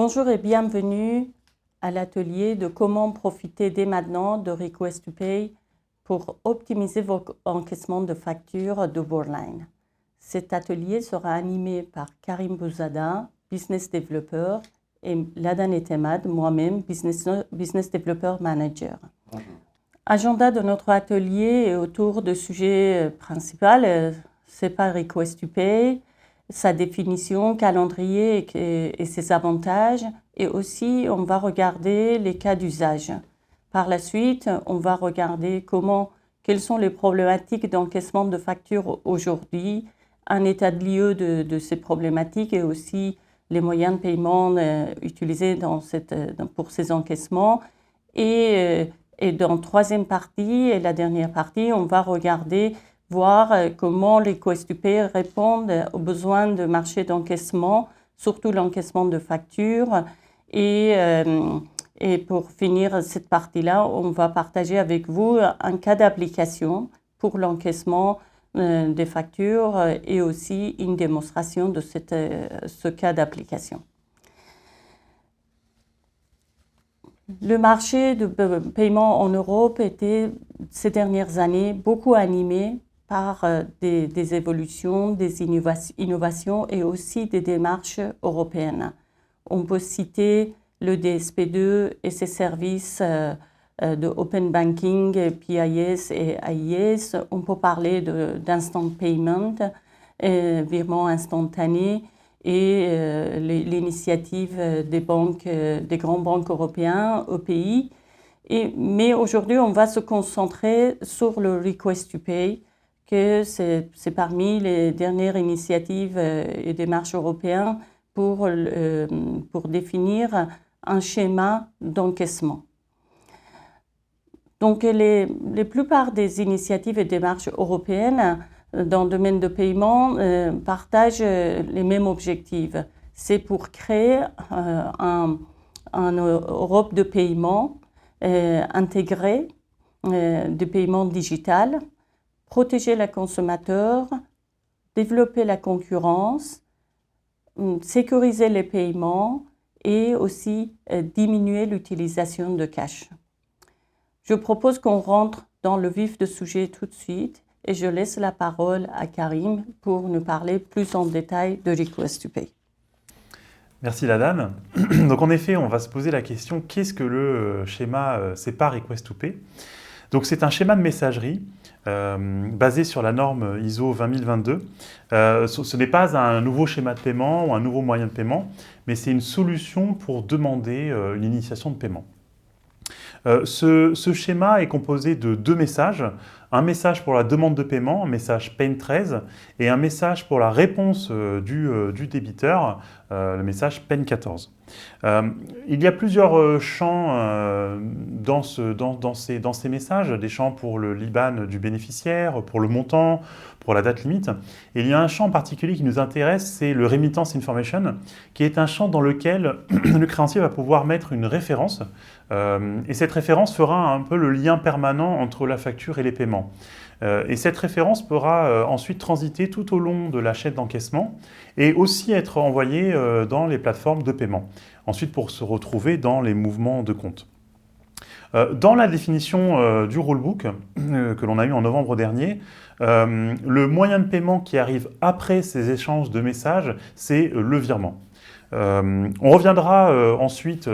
Bonjour et bienvenue à l'atelier de comment profiter dès maintenant de Request to Pay pour optimiser vos encaissements de factures de Worldline. Cet atelier sera animé par Karim Bouzada, Business Developer, et Ladan Etemad, moi-même, Business Developer Manager. Bonjour. Agenda de notre atelier est autour de sujets principaux, c'est pas Request to Pay, sa définition, calendrier et ses avantages. Et aussi, on va regarder les cas d'usage. Par la suite, on va regarder quelles sont les problématiques d'encaissement de factures aujourd'hui, un état de lieu de ces problématiques et aussi les moyens de paiement utilisés pour ces encaissements. Et dans la troisième partie et la dernière partie, on va voir comment les Request to Pay répondent aux besoins de marché d'encaissement, surtout l'encaissement de factures. Et pour finir cette partie-là, on va partager avec vous un cas d'application pour l'encaissement des factures et aussi une démonstration de ce cas d'application. Le marché de paiement en Europe était, ces dernières années, beaucoup animé par des évolutions, des innovations et aussi des démarches européennes. On peut citer le DSP2 et ses services de Open Banking, PIS et AIS. On peut parler d'instant payment, virement instantané et l'initiative des grandes banques européennes au pays. Mais aujourd'hui, on va se concentrer sur le Request to Pay, que c'est parmi les dernières initiatives et démarches européennes pour définir un schéma d'encaissement. Donc, la plupart des initiatives et démarches européennes dans le domaine de paiement partagent les mêmes objectifs. C'est pour créer une Europe de paiement intégrée, de paiement digital, protéger le consommateur, développer la concurrence, sécuriser les paiements et aussi diminuer l'utilisation de cash. Je propose qu'on rentre dans le vif du sujet tout de suite et je laisse la parole à Karim pour nous parler plus en détail de Request to Pay. Merci Ladan. Donc en effet, on va se poser la question, qu'est-ce que le schéma SEPA Request to Pay ? Donc c'est un schéma de messagerie basé sur la norme ISO 20022. Ce n'est pas un nouveau schéma de paiement ou un nouveau moyen de paiement, mais c'est une solution pour demander une initiation de paiement. Ce schéma est composé de deux messages. Un message pour la demande de paiement, un message PAIN 13, et un message pour la réponse du débiteur, le message PAIN 14. Il y a plusieurs champs dans ces messages, des champs pour le l'IBAN du bénéficiaire, pour le montant, pour la date limite. Et il y a un champ en particulier qui nous intéresse, c'est le Remittance Information, qui est un champ dans lequel le créancier va pouvoir mettre une référence. Et cette référence fera un peu le lien permanent entre la facture et les paiements. Et cette référence pourra ensuite transiter tout au long de la chaîne d'encaissement et aussi être envoyée dans les plateformes de paiement, ensuite pour se retrouver dans les mouvements de compte. Dans la définition du rulebook que l'on a eu en novembre dernier, le moyen de paiement qui arrive après ces échanges de messages, c'est le virement. On reviendra ensuite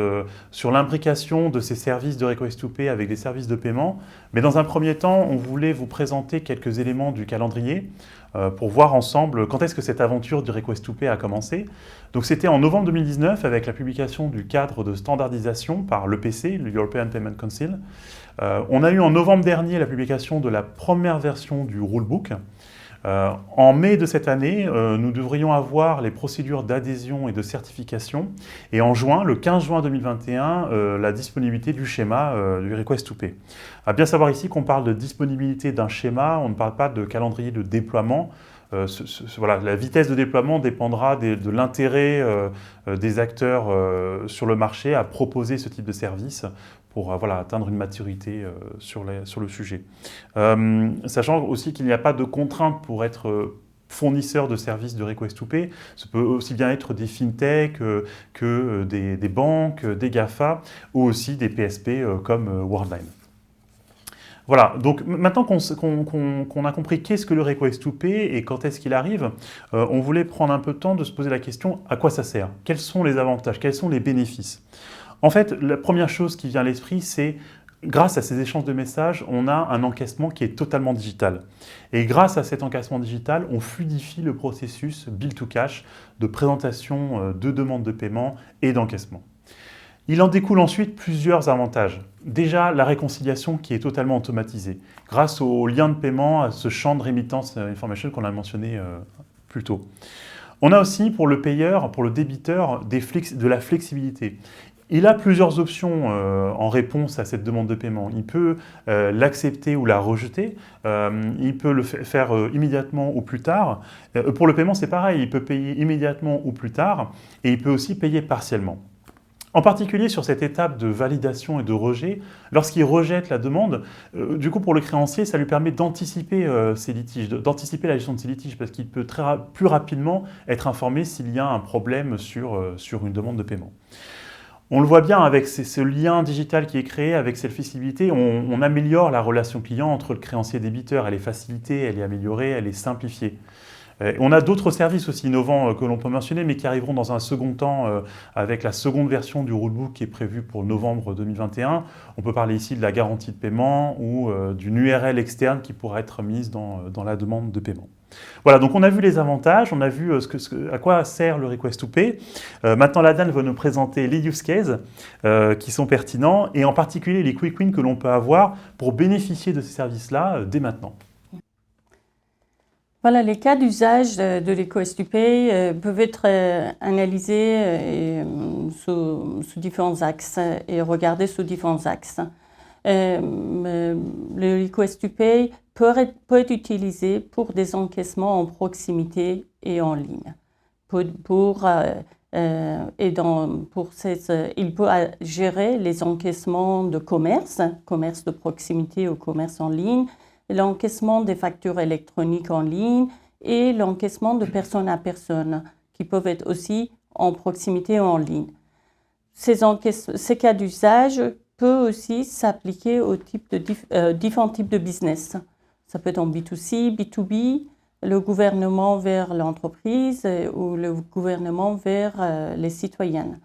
sur l'imbrication de ces services de Request to Pay avec des services de paiement, mais dans un premier temps, on voulait vous présenter quelques éléments du calendrier pour voir ensemble quand est-ce que cette aventure du Request to Pay a commencé. Donc c'était en novembre 2019 avec la publication du cadre de standardisation par l'EPC, le European Payment Council. On a eu en novembre dernier la publication de la première version du rulebook. En mai de cette année, nous devrions avoir les procédures d'adhésion et de certification. Et en juin, le 15 juin 2021, la disponibilité du schéma du Request to Pay. À bien savoir ici qu'on parle de disponibilité d'un schéma, on ne parle pas de calendrier de déploiement. Voilà, la vitesse de déploiement dépendra de l'intérêt des acteurs sur le marché à proposer ce type de service pour atteindre une maturité sur le sujet. Sachant aussi qu'il n'y a pas de contrainte pour être fournisseurs de services de Request to Pay. Ça peut aussi bien être des fintech que des banques, des GAFA ou aussi des PSP comme Worldline. Voilà, donc maintenant qu'on a compris qu'est-ce que le Request to Pay et quand est-ce qu'il arrive, on voulait prendre un peu de temps de se poser la question à quoi ça sert? Quels sont les avantages? Quels sont les bénéfices? En fait, la première chose qui vient à l'esprit, c'est grâce à ces échanges de messages, on a un encaissement qui est totalement digital. Et grâce à cet encaissement digital, on fluidifie le processus Bill to Cash de présentation de demandes de paiement et d'encaissement. Il en découle ensuite plusieurs avantages. Déjà, la réconciliation qui est totalement automatisée grâce au lien de paiement, à ce champ de remittance information qu'on a mentionné plus tôt. On a aussi pour le payeur, pour le débiteur, de la flexibilité. Il a plusieurs options en réponse à cette demande de paiement. Il peut l'accepter ou la rejeter. Il peut le faire immédiatement ou plus tard. Pour le paiement, c'est pareil. Il peut payer immédiatement ou plus tard. Et il peut aussi payer partiellement. En particulier sur cette étape de validation et de rejet, lorsqu'il rejette la demande, du coup pour le créancier, ça lui permet d'anticiper ses litiges, d'anticiper la gestion de ses litiges, parce qu'il peut plus rapidement être informé s'il y a un problème sur une demande de paiement. On le voit bien avec ce lien digital qui est créé, avec cette flexibilité, on améliore la relation client entre le créancier et le débiteur. Elle est facilitée, elle est améliorée, elle est simplifiée. On a d'autres services aussi innovants que l'on peut mentionner, mais qui arriveront dans un second temps avec la seconde version du rulebook qui est prévue pour novembre 2021. On peut parler ici de la garantie de paiement ou d'une URL externe qui pourra être mise dans la demande de paiement. Voilà, donc on a vu les avantages, on a vu à quoi sert le Request to Pay. Maintenant, Ladan va nous présenter les use cases qui sont pertinents et en particulier les quick wins que l'on peut avoir pour bénéficier de ces services-là dès maintenant. Voilà, les cas d'usage de Request to Pay peuvent être analysés sous différents axes et regardés sous différents axes. Le Request to Pay peut être utilisé pour des encaissements en proximité et en ligne. Il peut gérer les encaissements de commerce de proximité ou commerce en ligne, l'encaissement des factures électroniques en ligne et l'encaissement de personne à personne, qui peuvent être aussi en proximité ou en ligne. Ces cas d'usage peuvent aussi s'appliquer aux différents types de business. Ça peut être en B2C, B2B, le gouvernement vers l'entreprise ou le gouvernement vers les citoyennes.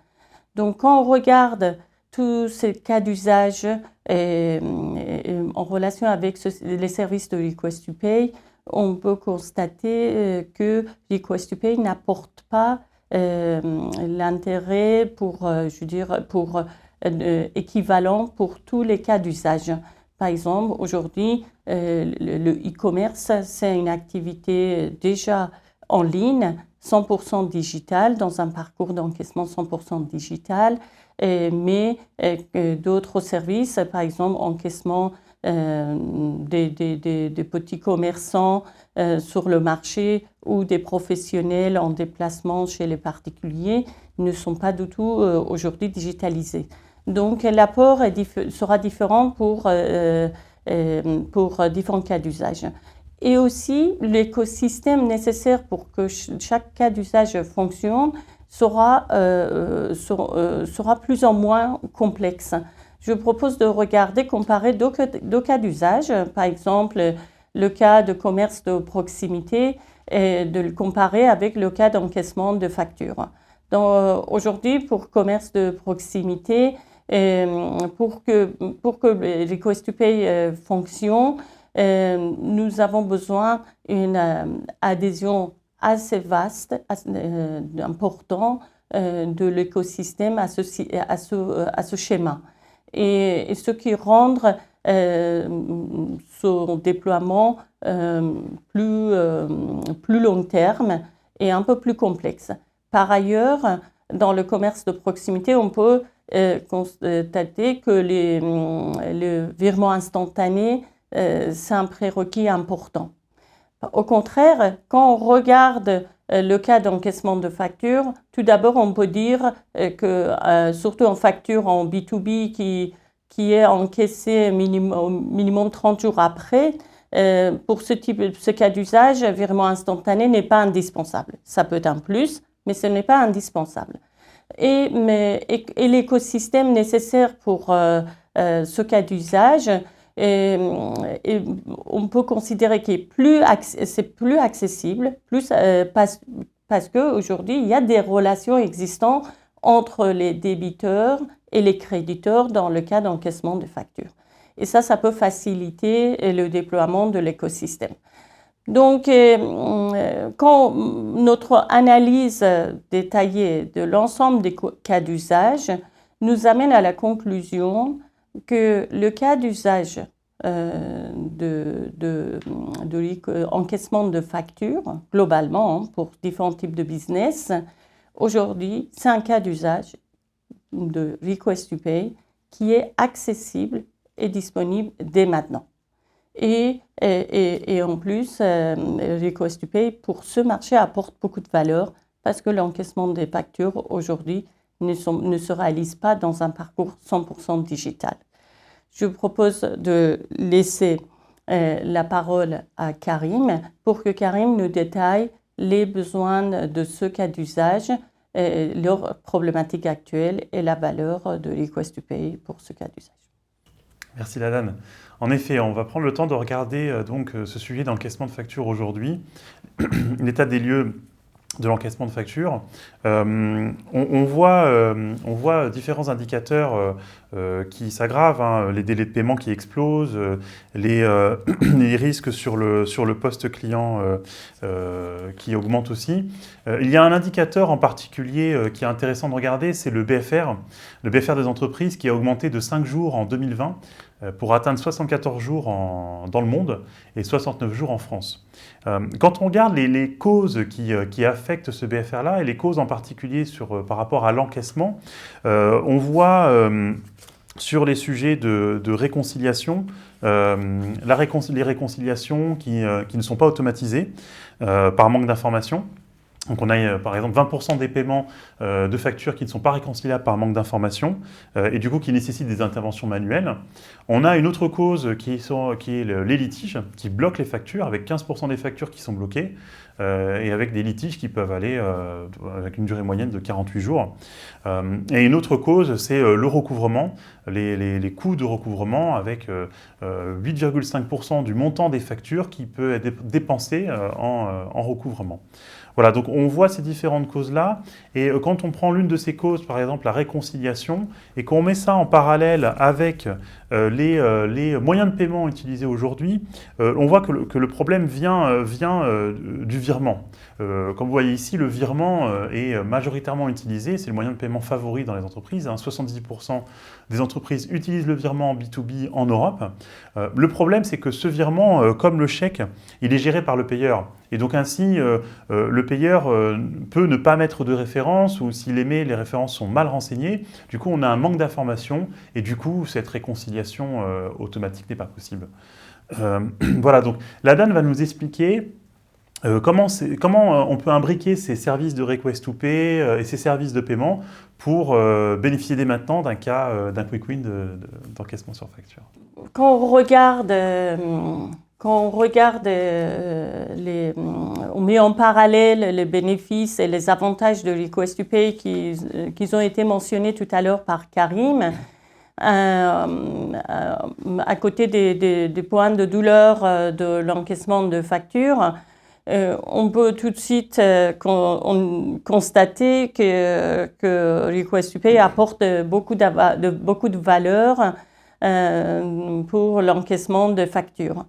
Donc, quand on regarde tous ces cas d'usage en relation avec les services de Request to Pay, on peut constater que Request to Pay n'apporte pas l'intérêt équivalent pour tous les cas d'usage. Par exemple, aujourd'hui, le e-commerce, c'est une activité déjà en ligne, 100% digital, dans un parcours d'encaissement 100% digital, mais d'autres services, par exemple, encaissement des petits commerçants sur le marché ou des professionnels en déplacement chez les particuliers, ne sont pas du tout aujourd'hui digitalisés. Donc, l'apport sera différent pour différents cas d'usage. Et aussi, l'écosystème nécessaire pour que chaque cas d'usage fonctionne sera plus ou moins complexe. Je propose de comparer deux cas d'usage, par exemple le cas de commerce de proximité et de le comparer avec le cas d'encaissement de factures. Donc, aujourd'hui, pour commerce de proximité, pour que le Request to Pay fonctionne, nous avons besoin d'une adhésion assez vaste, importante de l'écosystème associé à ce schéma. Et ce qui rend son déploiement plus long terme et un peu plus complexe. Par ailleurs, dans le commerce de proximité, on peut constater que le virement instantané, c'est un prérequis important. Au contraire, quand on regarde le cas d'encaissement de factures, tout d'abord, on peut dire que, surtout en facture en B2B qui est encaissée minimum 30 jours après, Pour ce cas d'usage, virement instantané n'est pas indispensable. Ça peut être un plus, mais ce n'est pas indispensable. Et l'écosystème nécessaire pour ce cas d'usage, on peut considérer que c'est plus accessible, parce qu'aujourd'hui, il y a des relations existantes entre les débiteurs et les créditeurs dans le cas d'encaissement de factures. Et ça peut faciliter le déploiement de l'écosystème. Donc, quand notre analyse détaillée de l'ensemble des cas d'usage nous amène à la conclusion que le cas d'usage encaissement de factures, globalement, pour différents types de business, aujourd'hui, c'est un cas d'usage de Request to Pay qui est accessible et disponible dès maintenant. Et en plus, Request to Pay, pour ce marché, apporte beaucoup de valeur parce que l'encaissement des factures aujourd'hui ne se réalise pas dans un parcours 100% digital. Je vous propose de laisser la parole à Karim pour que Karim nous détaille les besoins de ce cas d'usage, leurs problématiques actuelles et la valeur de Request to Pay pour ce cas d'usage. Merci Ladan. En effet, on va prendre le temps de regarder donc ce sujet d'encaissement de factures aujourd'hui, l'état des lieux de l'encaissement de factures. On voit différents indicateurs qui s'aggravent, hein, les délais de paiement qui explosent, les risques sur le post-client qui augmentent aussi. Il y a un indicateur en particulier qui est intéressant de regarder, c'est le BFR des entreprises qui a augmenté de 5 jours en 2020 pour atteindre 74 jours dans le monde et 69 jours en France. Quand on regarde les causes qui affectent ce BFR-là, et les causes en particulier par rapport à l'encaissement, on voit sur les sujets de réconciliation, les réconciliations qui ne sont pas automatisées par manque d'information. Donc on a par exemple 20% des paiements de factures qui ne sont pas réconciliables par manque d'information et du coup qui nécessitent des interventions manuelles. On a une autre cause qui est les litiges qui bloquent les factures, avec 15% des factures qui sont bloquées et avec des litiges qui peuvent aller avec une durée moyenne de 48 jours. Et une autre cause, c'est le recouvrement, les coûts de recouvrement avec 8,5% du montant des factures qui peut être dépensé en recouvrement. Voilà, donc on voit ces différentes causes-là, et quand on prend l'une de ces causes, par exemple la réconciliation, et qu'on met ça en parallèle avec les moyens de paiement utilisés aujourd'hui, on voit que le problème vient du virement. Comme vous voyez ici, le virement est majoritairement utilisé, c'est le moyen de paiement favori dans les entreprises. 70% des entreprises utilisent le virement en B2B en Europe. Le problème, c'est que ce virement, comme le chèque, il est géré par le payeur. Et donc ainsi, le payeur peut ne pas mettre de référence, ou s'il les met, les références sont mal renseignées. Du coup, on a un manque d'informations et du coup, cette réconciliation automatique n'est pas possible. Voilà, donc Ladan va nous expliquer comment on peut imbriquer ces services de Request to Pay et ces services de paiement pour bénéficier dès maintenant d'un quick win d'encaissement sur facture. Quand on regarde, on met en parallèle les bénéfices et les avantages de Request to Pay qui ont été mentionnés tout à l'heure par Karim, à côté des points de douleur de l'encaissement de factures, on peut tout de suite constater que Request to Pay apporte beaucoup de valeur pour l'encaissement de factures.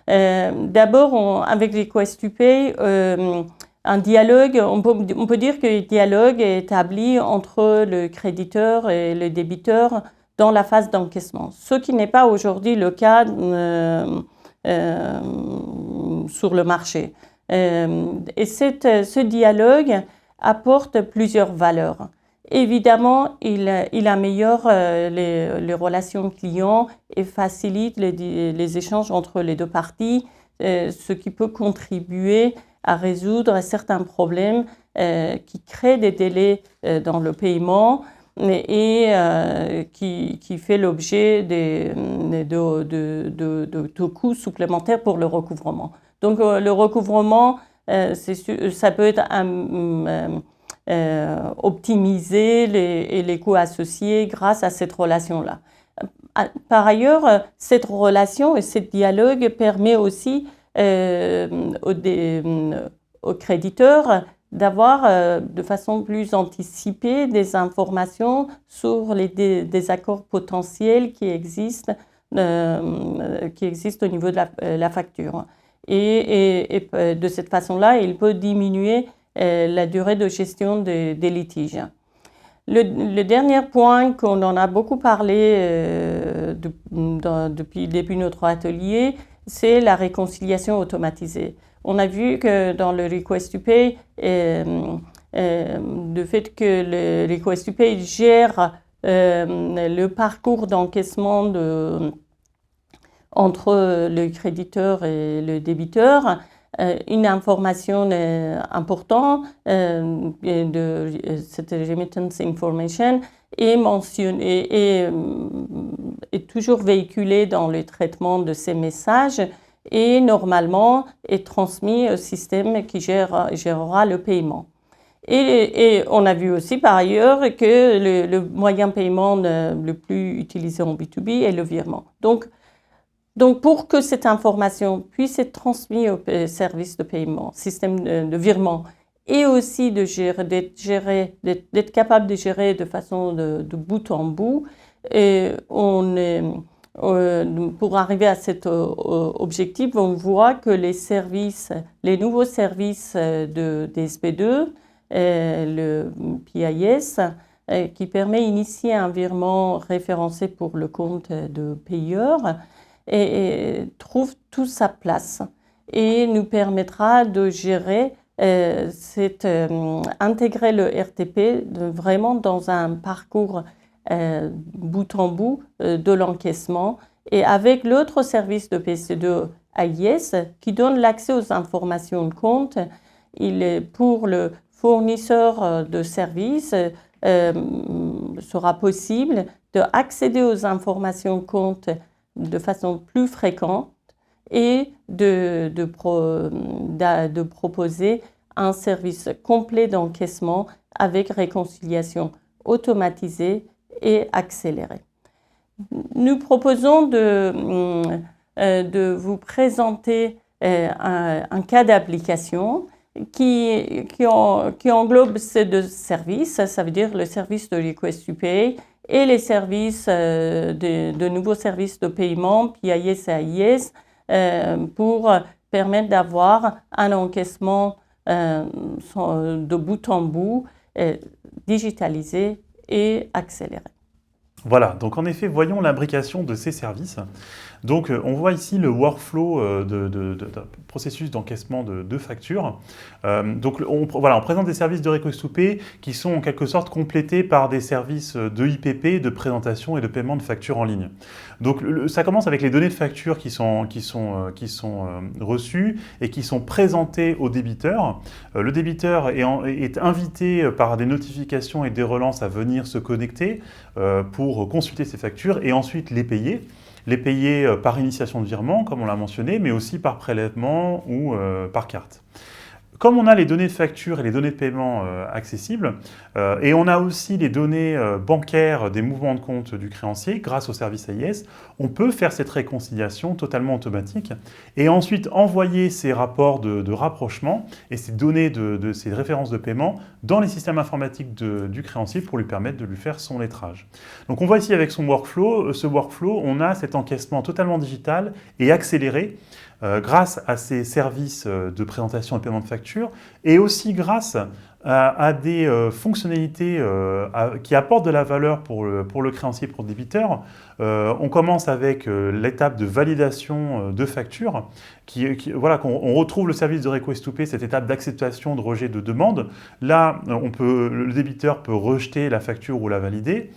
D'abord, avec Request to Pay, un dialogue, on peut dire que le dialogue est établi entre le créditeur et le débiteur dans la phase d'encaissement, ce qui n'est pas aujourd'hui le cas sur le marché. Et ce dialogue apporte plusieurs valeurs. Évidemment, il améliore les relations clients et facilite les échanges entre les deux parties, ce qui peut contribuer à résoudre certains problèmes qui créent des délais dans le paiement qui fait l'objet de coûts supplémentaires pour le recouvrement. Donc le recouvrement, ça peut être optimiser les coûts associés grâce à cette relation-là. Par ailleurs, cette relation et ce dialogue permet aussi aux créditeurs d'avoir de façon plus anticipée des informations sur les désaccords potentiels qui existent au niveau de la facture. Et de cette façon-là, il peut diminuer la durée de gestion des litiges. Le dernier point qu'on en a beaucoup parlé depuis le début de notre atelier, c'est la réconciliation automatisée. On a vu que dans le Request to Pay, le fait que le Request to Pay gère le parcours d'encaissement entre le créditeur et le débiteur, une information importante cette remittance information est mentionnée est toujours véhiculée dans le traitement de ces messages et normalement est transmis au système qui gérera le paiement. Et on a vu aussi par ailleurs que le moyen de paiement le plus utilisé en B2B est le virement. Donc, pour que cette information puisse être transmise au service de paiement, système de virement, et aussi d'être capable de gérer de façon de bout en bout, pour arriver à cet objectif, on voit que les nouveaux services de DSP2, le PIS, qui permet d'initier un virement référencé pour le compte de payeur, et trouve toute sa place et nous permettra de gérer, intégrer le RTP vraiment dans un parcours bout en bout de l'encaissement et avec l'autre service de PC2 AIS qui donne l'accès aux informations de compte. Pour le fournisseur de services, sera possible d'accéder aux informations de compte de façon plus fréquente et de proposer un service complet d'encaissement avec réconciliation automatisée et accélérée. Nous proposons de vous présenter un cas d'application qui englobe ces deux services, ça veut dire le service de Request to Pay et les services de nouveaux services de paiement, PIS et AIS, pour permettre d'avoir un encaissement de bout en bout, digitalisé et accéléré. Voilà, donc en effet, voyons l'imbrication de ces services. Donc on voit ici le workflow de processus d'encaissement de factures. Donc on présente des services de Request to Pay qui sont en quelque sorte complétés par des services de IPP, de présentation et de paiement de factures en ligne. Donc ça commence avec les données de facture qui sont reçues et qui sont présentées au débiteur. Le débiteur est invité par des notifications et des relances à venir se connecter pour consulter ces factures et ensuite les payer. Les payer par initiation de virement, comme on l'a mentionné, mais aussi par prélèvement ou par carte. Comme on a les données de facture et les données de paiement accessibles, et on a aussi les données bancaires des mouvements de compte du créancier grâce au service AIS, on peut faire cette réconciliation totalement automatique et ensuite envoyer ces rapports de rapprochement et ces données de ces références de paiement dans les systèmes informatiques du créancier pour lui permettre de lui faire son lettrage. Donc on voit ici avec son workflow, on a cet encaissement totalement digital et accéléré grâce à ces services de présentation et paiement de facture et aussi grâce à des fonctionnalités qui apportent de la valeur pour le créancier, pour le débiteur, On commence avec l'étape de validation de facture, voilà, qu'on retrouve le service de Request to Pay, cette étape d'acceptation de rejet de demande. Là, le débiteur peut rejeter la facture ou la valider.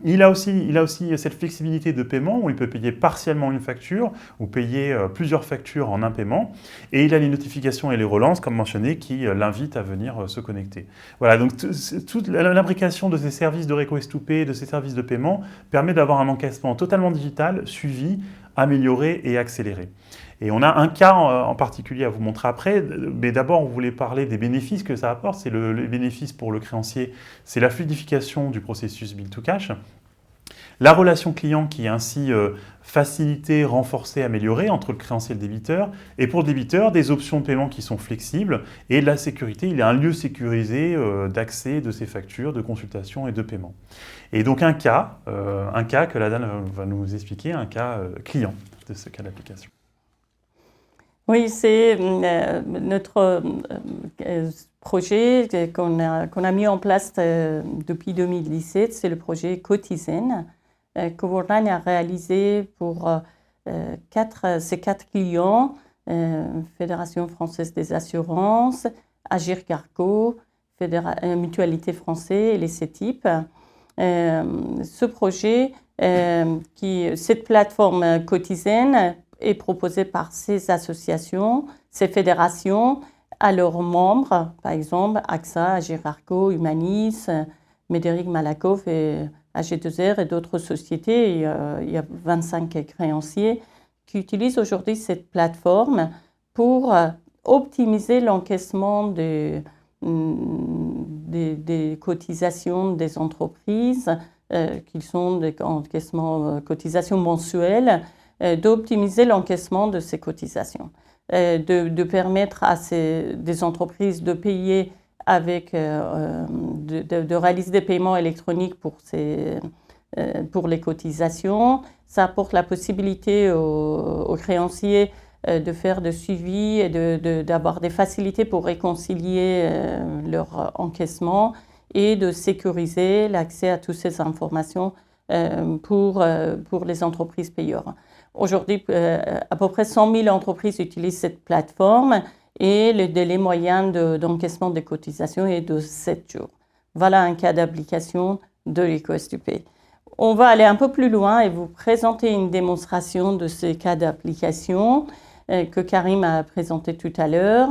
Il a aussi cette flexibilité de paiement où il peut payer partiellement une facture ou payer plusieurs factures en un paiement. Et il a les notifications et les relances, comme mentionné, qui l'invitent à venir se connecter. Voilà, donc toute l'imbrication de ces services de Request to Pay, de ces services de paiement, permet d'avoir un encaissement totalement digital, suivi, amélioré et accéléré. Et on a un cas en particulier à vous montrer après, mais d'abord on voulait parler des bénéfices que ça apporte. C'est le bénéfice pour le créancier, c'est la fluidification du processus Bill to Cash. La relation client qui est ainsi facilitée, renforcée, améliorée entre le créancier et le débiteur. Et pour le débiteur, des options de paiement qui sont flexibles. Et la sécurité, il y a un lieu sécurisé d'accès de ces factures, de consultation et de paiement. Et donc un cas que la dame va nous expliquer, un cas client de ce cas d'application. Oui, c'est notre projet qu'on a mis en place depuis 2017, c'est le projet Cotizen, que Worldline a réalisé pour ses 4 clients, Fédération française des assurances, Agir Cargo, Mutualité française et les CETIP. Ce projet, cette plateforme Cotizen, est proposée par ces associations, ces fédérations, à leurs membres, par exemple AXA, Agir Cargo, Humanis, Médéric Malakoff et AG2R et d'autres sociétés. Il y a 25 créanciers qui utilisent aujourd'hui cette plateforme pour optimiser l'encaissement des cotisations des entreprises, qui sont des cotisations mensuelles, d'optimiser l'encaissement de ces cotisations, de permettre à des entreprises de payer de réaliser des paiements électroniques pour les cotisations. Ça apporte la possibilité aux créanciers de faire de suivi et d'avoir des facilités pour réconcilier leur encaissement et de sécuriser l'accès à toutes ces informations pour les entreprises payeurs. Aujourd'hui, à peu près 100 000 entreprises utilisent cette plateforme et le délai moyen d'encaissement des cotisations est de 7 jours. Voilà un cas d'application de Request to Pay. On va aller un peu plus loin et vous présenter une démonstration de ce cas d'application que Karim a présenté tout à l'heure.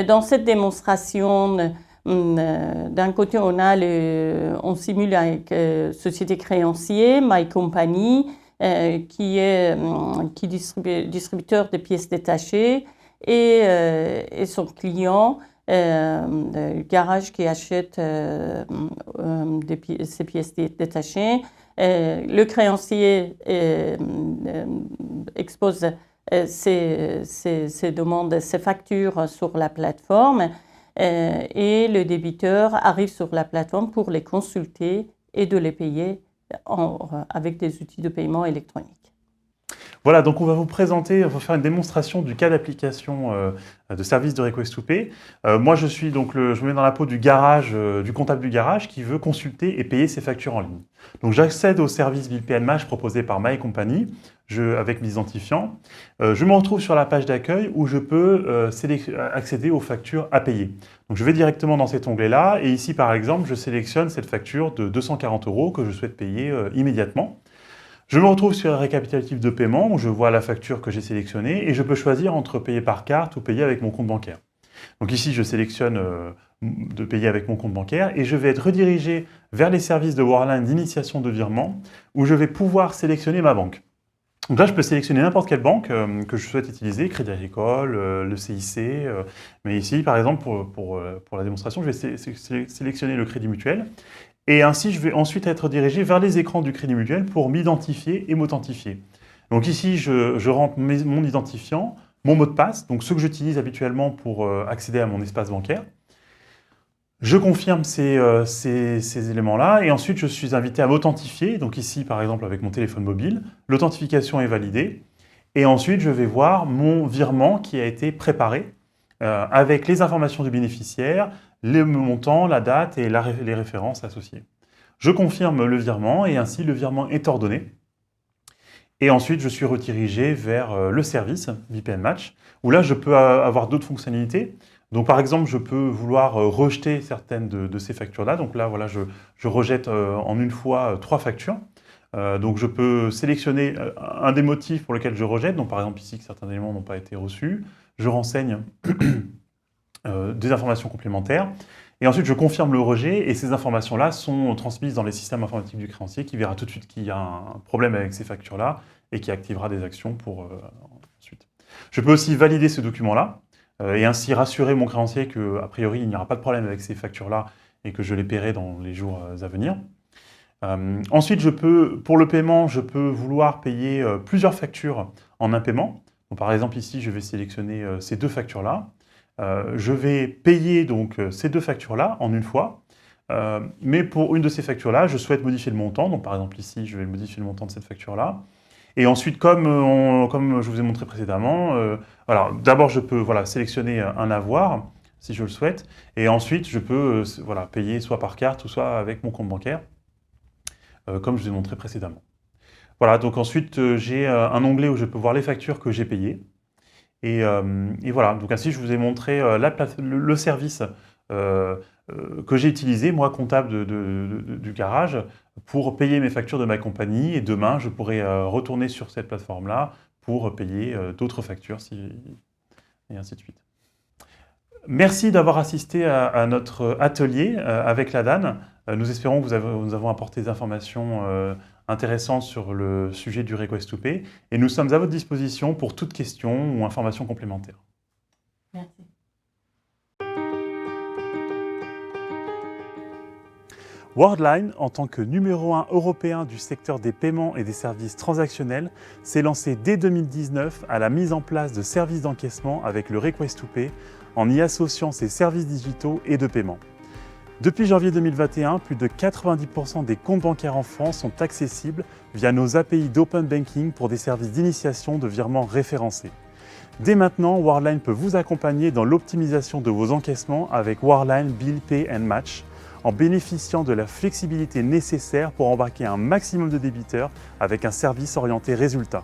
Dans cette démonstration, d'un côté, on simule une société créancier, My Company, qui est distributeur de pièces détachées, et son client, garage qui achète ces pièces détachées. Le créancier expose ses demandes, ses factures sur la plateforme, et le débiteur arrive sur la plateforme pour les consulter et de les payer avec des outils de paiement électronique. Voilà, donc on va faire une démonstration du cas d'application de service de Request to Pay. Moi, je me mets dans la peau du garage, du comptable du garage qui veut consulter et payer ses factures en ligne. Donc j'accède au service Bill PNMH proposé par My Company avec mes identifiants. Je me retrouve sur la page d'accueil où je peux accéder aux factures à payer. Donc je vais directement dans cet onglet-là et ici, par exemple, je sélectionne cette facture de 240 € que je souhaite payer immédiatement. Je me retrouve sur un récapitulatif de paiement où je vois la facture que j'ai sélectionnée et je peux choisir entre payer par carte ou payer avec mon compte bancaire. Donc ici, je sélectionne de payer avec mon compte bancaire et je vais être redirigé vers les services de Worldline d'initiation de virement où je vais pouvoir sélectionner ma banque. Donc là, je peux sélectionner n'importe quelle banque que je souhaite utiliser, Crédit Agricole, le CIC, mais ici, par exemple, pour la démonstration, je vais sélectionner le Crédit Mutuel. Et ainsi, je vais ensuite être dirigé vers les écrans du Crédit Mutuel pour m'identifier et m'authentifier. Donc ici, je rentre mon identifiant, mon mot de passe, donc ce que j'utilise habituellement pour accéder à mon espace bancaire. Je confirme ces éléments-là et ensuite, je suis invité à m'authentifier. Donc ici, par exemple, avec mon téléphone mobile, l'authentification est validée. Et ensuite, je vais voir mon virement qui a été préparé avec les informations du bénéficiaire, le montant, la date et les références associées. Je confirme le virement et ainsi le virement est ordonné. Et ensuite, je suis redirigé vers le service VPN Match, où là, je peux avoir d'autres fonctionnalités. Donc, par exemple, je peux vouloir rejeter certaines de ces factures-là. Donc là, voilà, je rejette en une fois 3 factures. Donc, je peux sélectionner un des motifs pour lesquels je rejette. Donc, par exemple, ici, que certains éléments n'ont pas été reçus. Je renseigne des informations complémentaires. Et ensuite, je confirme le rejet et ces informations-là sont transmises dans les systèmes informatiques du créancier qui verra tout de suite qu'il y a un problème avec ces factures-là et qui activera des actions pour ensuite. Je peux aussi valider ce document-là et ainsi rassurer mon créancier qu'a priori, il n'y aura pas de problème avec ces factures-là et que je les paierai dans les jours à venir. Ensuite, pour le paiement, je peux vouloir payer plusieurs factures en un paiement. Donc, par exemple, ici, je vais sélectionner ces 2 factures-là. Je vais payer donc ces 2 factures-là en une fois, mais pour une de ces factures-là, je souhaite modifier le montant. Donc par exemple ici, je vais modifier le montant de cette facture-là. Et ensuite, comme je vous ai montré précédemment, d'abord je peux sélectionner un avoir, si je le souhaite, et ensuite je peux payer soit par carte ou soit avec mon compte bancaire, comme je vous ai montré précédemment. Voilà, donc ensuite j'ai un onglet où je peux voir les factures que j'ai payées. Et voilà, donc ainsi je vous ai montré le service que j'ai utilisé, moi, comptable du garage, pour payer mes factures de ma compagnie. Et demain, je pourrai retourner sur cette plateforme-là pour payer d'autres factures, et ainsi de suite. Merci d'avoir assisté à notre atelier avec la DAN. Nous espérons que nous avons apporté des informations intéressantes sur le sujet du Request to Pay et nous sommes à votre disposition pour toute question ou information complémentaire. Merci. Worldline, en tant que numéro 1 européen du secteur des paiements et des services transactionnels, s'est lancé dès 2019 à la mise en place de services d'encaissement avec le Request to Pay en y associant ses services digitaux et de paiement. Depuis janvier 2021, plus de 90% des comptes bancaires en France sont accessibles via nos API d'Open Banking pour des services d'initiation de virements référencés. Dès maintenant, Worldline peut vous accompagner dans l'optimisation de vos encaissements avec Worldline Bill Pay and Match, en bénéficiant de la flexibilité nécessaire pour embarquer un maximum de débiteurs avec un service orienté résultat.